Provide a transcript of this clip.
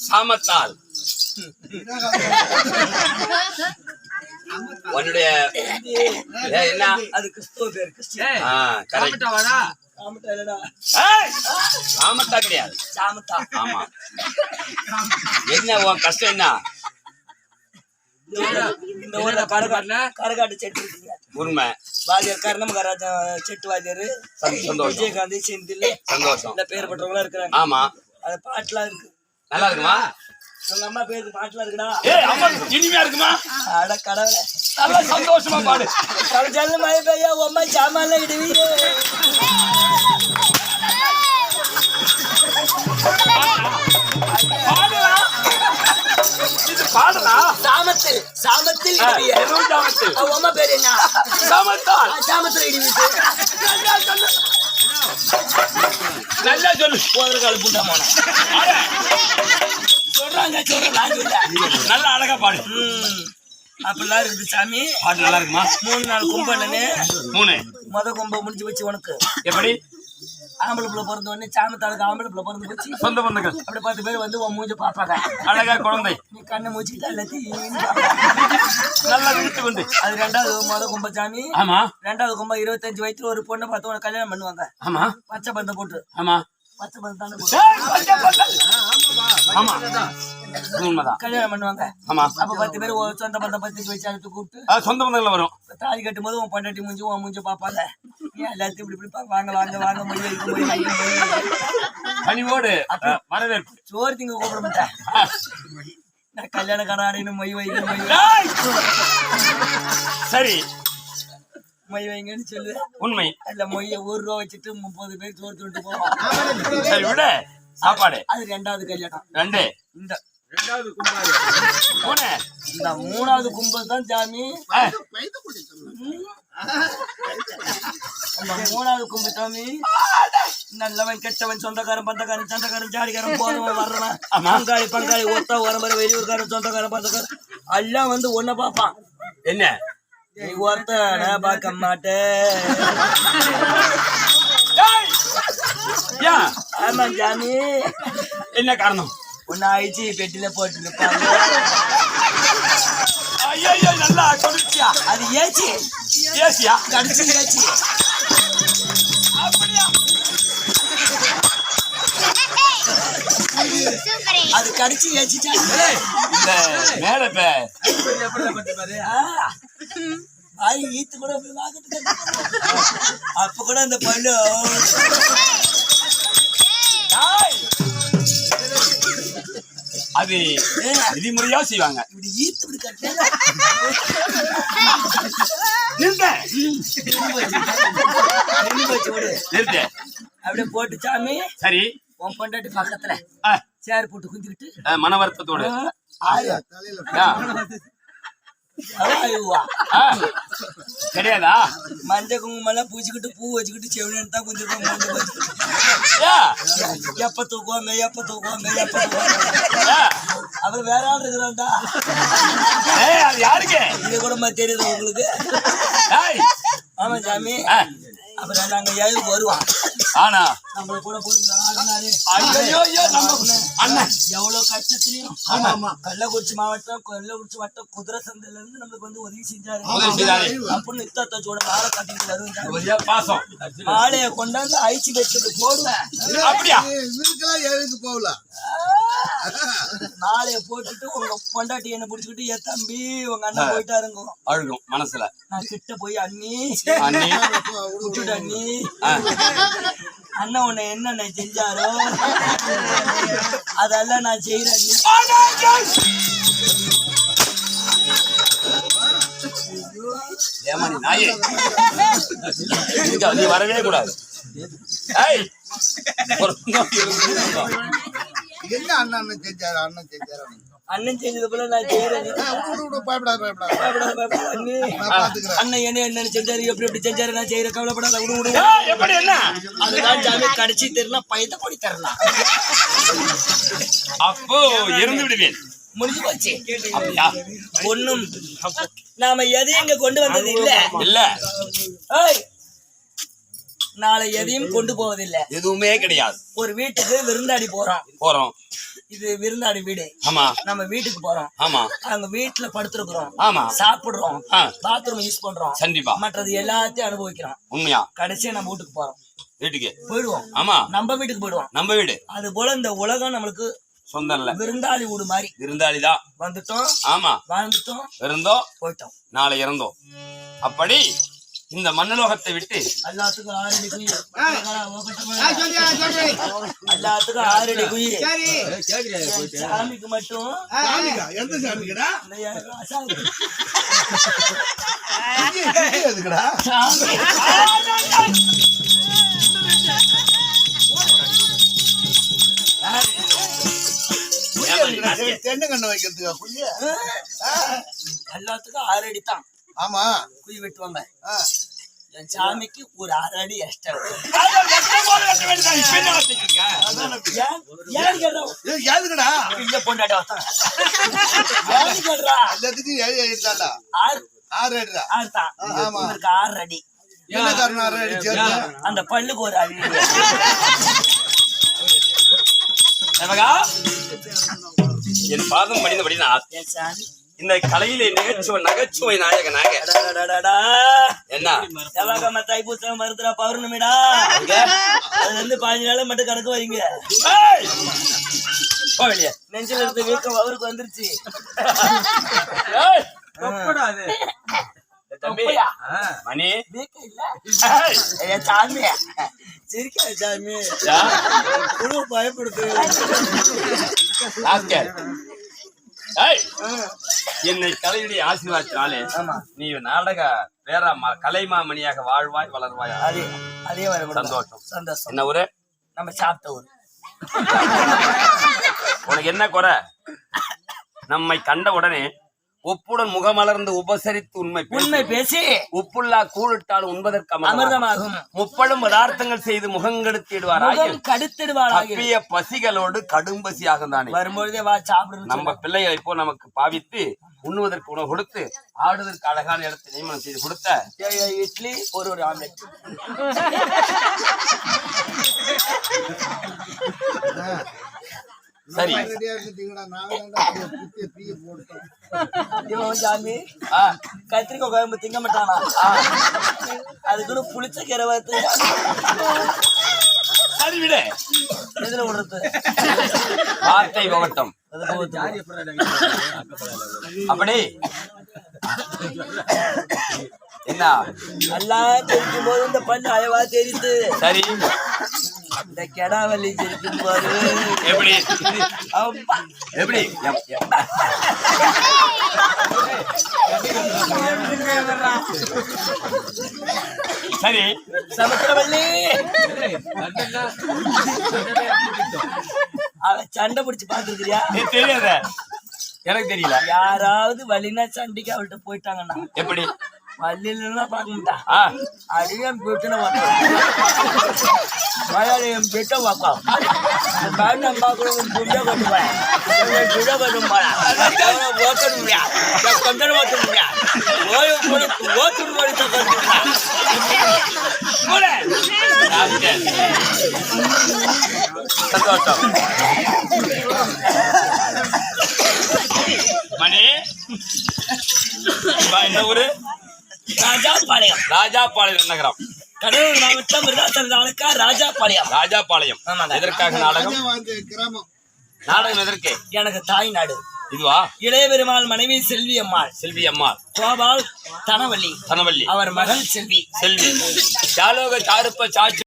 சாமத்தால் உன்னுடைய என்ன அது கிறிஸ்துவ பேர். சாமத்தா கிடையாது, சாமத்தா. ஆமா. என்ன உன் கஷ்டம் என்ன? இந்த ஊர்ல கரகாட்டு செட்டு இருக்குங்க. உண்மை. வாத்தியார் கர்ணமகாராஜா செட்டு வாத்தியாரு, விஜயகாந்த், செந்தில், சந்தோஷம். இந்த பேர் பட்டவங்களா இருக்கிறாங்க. ஆமா, அது பாட்டுலாம் இருக்கு. நல்லா இருக்குமா? உங்க அம்மா பேருக்கு பாட்டுலாம் இருக்குடா. இனிமையா இருக்குமா? அட கடவுளே, நல்லா சந்தோஷமா பாடு. கலச்சால மழை பெய்யா உம்மா சாமான்ல இடுவீங்க. சாமத்தில் சாமத்தில் உம்மா பேர் என்ன? சாமத்தால். சாமத்தில் இடுவீங்க. நல்லா சொல்லு. போதற்கால புண்டா போன சொல்றாங்க நல்லா அழகா பாடு. அப்படிலாம் இருக்குது சாமி. பாட்டு நல்லா இருக்குமா? 3 நாள் கும்பன்னு 3 முத கும்ப முடிஞ்சு வச்சு உனக்கு எப்படி ஆம்பளை பிள்ளை பிறந்த உடனே சாமத்தாளுக்கு ஆம்பளை பிள்ளை பிறந்து போச்சு. சொந்த பந்தங்கள் அப்படி 10 பேர் வந்து உன் மூஞ்ச பாப்பாங்க. அழகா குழந்தை நீ கண்ணை மூச்சிக்கிட்டா எல்லாத்தையும் நல்லா விழுத்து கொண்டு. அது 2வது முத கும்ப சாமி. ஆமா. 2வது கும்ப 25 வயசுல ஒரு பொண்ணை பார்த்து உனக்கு கல்யாணம் பண்ணுவாங்க. ஆமா. பச்சை பந்தம் போட்டு. ஆமா, பச்சை பந்தம் ஆமா, உண்மைதான். கல்யாணம் பண்ணுவாங்க. ஆமா. அப்ப 10 பேர் சொந்த பந்தம் 10 வச்சு அழுத்து கூப்பிட்டு சொந்த பந்தங்கள்ல வரும். தாலி கட்டும் போது உன் பொண்டாட்டி மூஞ்சி உன் மூஞ்ச பாப்பாங்க. எல்லாத்தையும் இப்படி இப்படி வாங்க வாங்க வாங்க முடியும். பணிவோடு வரவேற்பு. சோறு திங்க கூப்பிட மாட்டேன். நான் கல்யாண கடாடின்னு மொய் வைங்க சரி, மொய் வைங்கன்னு சொல்லு. உண்மை. அதுல மொய்ய 1 ரூபா வச்சுட்டு 30 பேர் சோறு துட்டு போவோம். சரி விட சாப்பாடு. அது 2வது கல்யாணம். 2. இந்த 2வது கும்பம். இந்த 3வது கும்பம் தான் சாமி. அந்த 3வது கும்பம் சாமி நல்லவன் கெட்டவன் சொந்தக்காரன் பந்தக்காரன் சந்தக்காரன் ஜாடிக்காரன் போறவன் வர்றவன் பங்காளி பங்காளி ஒத்தா உரம்பரை வெளியூர்காரன் சொந்தக்காரன் பந்தக்காரன் எல்லாம் வந்து ஒன்ன பாப்பான். என்ன நீ ஒருத்தன பார்க்க மாட்டே. ஆமா சாமி. என்ன காரணம்? ஒன்னு ஆயிடுச்சு பெட்டில போட்டு இருப்பாங்க. ஐயோ நல்லா கொடுத்தியா? அது ஏச்சி ஏசியா கடிச்சு ஏச்சி. அது கடிச்சு ஏச்சிச்சா இந்த மேல ஈத்து கூட அப்ப கூட அந்த பல்லு அது விதிமுறையா செய்வாங்க. இப்படி ஈத்து இப்படி கட்ட அப்படியே போட்டு சாமி. சரி, உன் பொண்டாட்டி பக்கத்துல சேர் போட்டு குந்திக்கிட்டு மன வருத்தத்தோடு கிடையாதா? மஞ்ச குங்குமம் எல்லாம் பூச்சிக்கிட்டு பூ வச்சுக்கிட்டு செவனு தான் குந்திருக்கோம். எப்ப தூக்குவாங்க எப்ப தூக்குவாங்க எப்ப தூக்குவாங்க. அவர் வேற ஆள் இருக்கிறான்டா. அது யாருக்கு இது கூட தெரியுது உங்களுக்கு? ஆமா சாமி. அப்புறம் நாங்க எழுதுக்கு வருவோம். ஆனா நம்மள கூட எவ்வளவு கஷ்டத்துலயும் கள்ளக்குறிச்சி மாவட்டம் வட்டம் குதிரை சந்தையில இருந்து நம்மளுக்கு வந்து உதவி செஞ்சாரு. அப்படின்னு இத்தாத்தோட மாலை கட்டிட்டு பாசம் மாலைய கொண்டாந்து ஐச்சி வச்சது போடுவேன். அப்படியா? போகல மாலைய போட்டுட்டு உங்க பொண்டாட்டி என்ன புடிச்சுக்கிட்டு என் தம்பி உங்க அண்ணன் போயிட்டாருங்க. அழுகும் மனசுல. நான் கிட்ட போய் அண்ணி அண்ணி விட்டுட்டு அண்ணி அண்ணன் உன்னை என்னென்ன செஞ்சாரோ அதெல்லாம் நான் செய்யறேன். ஏமாடி நாயே, நீ வரவே கூடாது. என்ன அண்ணன் செஞ்சாரு? அண்ணன் செஞ்சாரு. அண்ணன் செஞ்சது போல நான் செய்யறேன். அண்ணன் என்ன செஞ்சாரு எப்படி எப்படி செஞ்சாரு நான் செய்யறேன். கவலைப்படாத. அதுதான் ஜாமி கடிச்சு தெரியல பயத்தை கொடி தரலாம். அப்போ இருந்து விடுவேன். முடிஞ்சு போச்சு. ஒண்ணும் நாம எதையும் இங்க கொண்டு வந்தது இல்ல. இல்ல நாளை எதையும் கொண்டு போவதில்லை. எதுவுமே கிடையாது. ஒரு வீட்டுக்கு விருந்தாடி போறோம். இது விருந்தாடி வீடு. ஆமா நம்ம வீட்டுக்கு போறோம். ஆமா அங்க வீட்டுல படுத்துருக்குறோம். ஆமா சாப்பிடுறோம். ஆ. பாத்ரூம் யூஸ் பண்றோம். கண்டிப்பா மற்றது எல்லாத்தையும் அனுபவிக்கிறோம். உண்மையா கடைசியா நம்ம வீட்டுக்கு போறோம். வீட்டுக்கு போயிடுவோம். ஆமா நம்ம வீட்டுக்கு போயிடுவோம். நம்ம வீடு அது போல இந்த உலகம் நம்மளுக்கு சொந்தம் இல்ல, விருந்தாளி வீடு மாதிரி. விருந்தாளிதான். வந்துட்டோம், ஆமா வாழ்ந்துட்டோம், இருந்தோம், போயிட்டோம். நாளை இறந்தோம். அப்படி இந்த மண்ணுலோகத்தை விட்டு எல்லாத்துக்கும் 6 அடி குயி. எல்லாத்துக்கும் 6 அடி குயி. சாமிக்கு மட்டும் எந்த சாமிக்குடா? சாமி எதுக்குடா? தென்னை கண்ணு வைக்கிறதுக்கா குய்ய? எல்லாத்துக்கும் 6 அடி தான் ஆமா குயி வெட்டுவாங்க. என் சாமிக்கு ஒரு 6 அடி எக்ஸ்ட்ரா. எதுக்குடா? பொண்டாட்டி வந்தான் எல்லாத்துக்கும் 7 அடிதான்டா. 6 அடிடா. ஆமா. 6 அடி. என்ன காரணம் 6 அடி சேர்த்து? அந்த பல்லுக்கு ஒரு அடி. என் பாதம் படிந்தபடினால் என் சாமி இந்த கலையிலே நகைச்சுவை நாயகனாக என்ன செவ்வாய்க்கிழமை தைப்பூசம் மருத்துவ பௌர்ணமிடா. அதுல இருந்து 15 நாள் மட்டும் கணக்கு வைங்க. வெளியே நெஞ்சில இருந்து வீக்கம் அவருக்கு வந்துருச்சு. தம்பி மணி வீக்கம் இல்ல என் சாமி சிரிக்க சாமி குழு பயப்படுத்து. என்னை கலையுடைய ஆசீர்வாதத்தினாலே நீ நாடக வேற கலைமாமணியாக வாழ்வாய் வளர்வாய். அதே வர சந்தோஷம். சந்தோஷம். என்ன ஊரு? நம்ம சாப்பிட்ட ஊர். உனக்கு என்ன குறை? நம்மை கண்ட உடனே ஒப்புடன் முகமலர்ந்து உபசரித்து உண்மை பேசி உப்புள்ளா கூழிட்டால் உண்பதற்கு அமிர்தமாகும். முப்படும் பதார்த்தங்கள் செய்து முகங்கெடுத்திடுவாராக கடுத்திடுவாராகிய பசிகளோடு கடும் பசியாக தானே வரும்பொழுதே வா சாப்பிடு. நம்ம பிள்ளைகளை இப்போ நமக்கு பாவித்து உண்ணுவதற்கு உணவு கொடுத்து ஆடுவதற்கு அழகான இடத்தை நியமனம் செய்து கொடுத்த இட்லி ஒரு ஆம்லெட். சரி சாமி கத்திரிக்காய் குழம்பு திங்க மாட்டானா? அதுக்குன்னு புளிச்ச கீரை பார்த்து சரி விடு. எதுல விடுறது? வார்த்தை போகட்டும். அப்படி என்ன எல்லாம் தெரிக்கும் போது இந்த பல்லு அயவா தெரியுது. சரி இந்த கெடாவல்லி தெரிக்கும் போது எப்படி எப்படி சரி சமுத்திரவல்லி அவ சண்டை பிடிச்சு பாத்துருக்கிறியா? தெரியாத எனக்கு தெரியல. யாராவது வலினா சண்டைக்கு அவள்கிட்ட போயிட்டாங்கன்னா எப்படி வள்ளியில பார்க்க மாட்டான். அடியும் பெட்டுன்னு என் பெட்டை பார்க்கலாம். பேட்டை பார்க்கணும் புண்டை கட்டுவேன். புண்டை கட்டும் போறேன் ஓட்ட முடியா கொண்டன ஓட்ட முடியா ஓட்டு போட்டு சந்தோஷம். மணி என்ன ஊரு? ராஜாபாளையம். ராஜாபாளையம் நகரம், கடலூர் மாவட்டம் விருதாச்சலம் தாலுகா ராஜாபாளையம். ராஜாபாளையம். எதற்காக நாடகம்? கிராமம். நாடகம் எதற்கு? எனக்கு தாய் நாடு. இதுவா? இளைய பெருமாள் மனைவி செல்வி அம்மாள். செல்வி அம்மாள். கோபால் தனவள்ளி. தனவள்ளி. அவர் மகள் செல்வி. செல்வி. சாலோக சாருப்ப சாட்சி